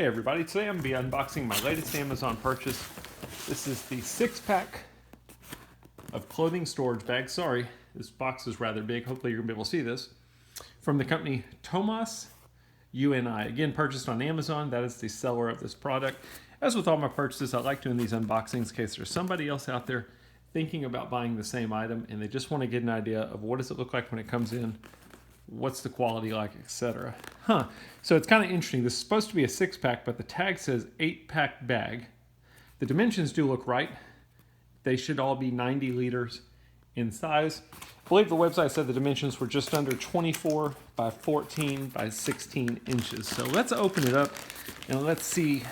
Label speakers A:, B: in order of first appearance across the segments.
A: Hey everybody, today I'm going to be unboxing my latest Amazon purchase. This is the 6-pack of clothing storage bags. Sorry, this box is rather big. Hopefully you're going to be able to see this. From the company Tomus-UNI. Again, purchased on Amazon. That is the seller of this product. As with all my purchases, I like doing these unboxings in case there's somebody else out there thinking about buying the same item and they just want to get an idea of what does it look like when it comes in, what's the quality like, etc. So it's kind of interesting. This is supposed to be a 6-pack, but the tag says 8-pack bag. The dimensions do look right. They should all be 90 liters in size. I believe the website said the dimensions were just under 24 by 14 by 16 inches. So let's open it up and let's see.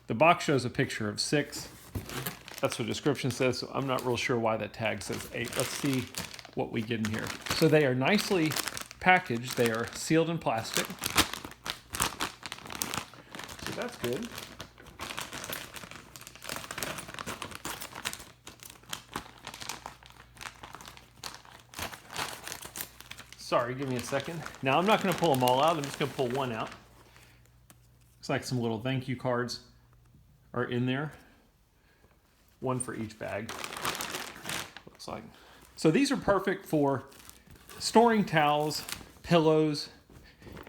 A: The box shows a picture of 6. That's what the description says, so I'm not real sure why that tag says 8. Let's see what we get in here. So they are nicely packaged. They are sealed in plastic. So that's good. Sorry, give me a second. Now I'm not going to pull them all out. I'm just going to pull one out. Looks like some little thank you cards are in there. One for each bag. Looks like. So these are perfect for storing towels, pillows.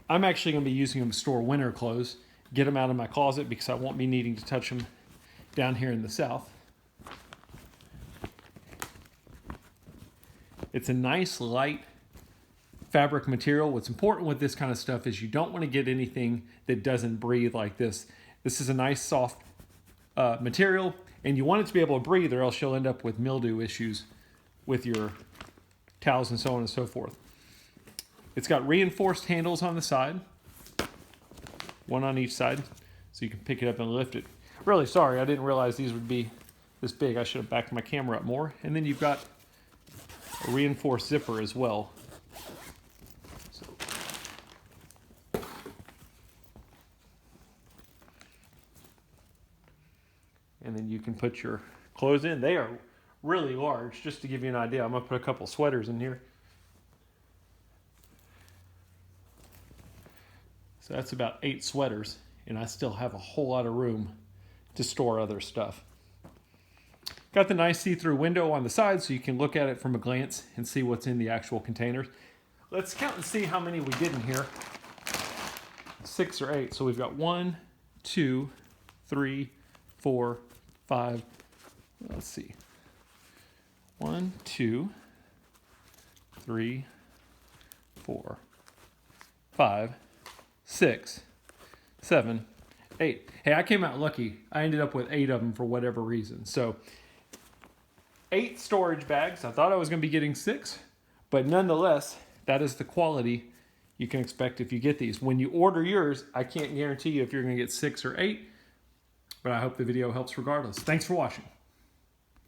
A: I'm actually going to be using them to store winter clothes. Get them out of my closet because I won't be needing to touch them down here in the south. It's a nice light fabric material. What's important with this kind of stuff is you don't want to get anything that doesn't breathe like this. This is a nice soft material, and you want it to be able to breathe or else you'll end up with mildew issues with your towels and so on and so forth. It's got reinforced handles on the side, one on each side, so you can pick it up and lift it. Really sorry, I didn't realize these would be this big. I should have backed my camera up more. And then you've got a reinforced zipper as well. And then you can put your clothes in. They are really large. Just to give you an idea, I'm going to put a couple sweaters in here. So that's about 8 sweaters, and I still have a whole lot of room to store other stuff. Got the nice see-through window on the side so you can look at it from a glance and see what's in the actual containers. Let's count and see how many we get in here. 6 or 8. So we've got 1, 2, 3, 4, 5. Let's see. 1, 2, 3, 4, 5, 6, 7, 8. Hey, I came out lucky. I ended up with 8 of them for whatever reason. So 8 storage bags. I thought I was going to be getting 6, but nonetheless, that is the quality you can expect if you get these. When you order yours, I can't guarantee you if you're going to get 6 or 8, but I hope the video helps regardless. Thanks for watching.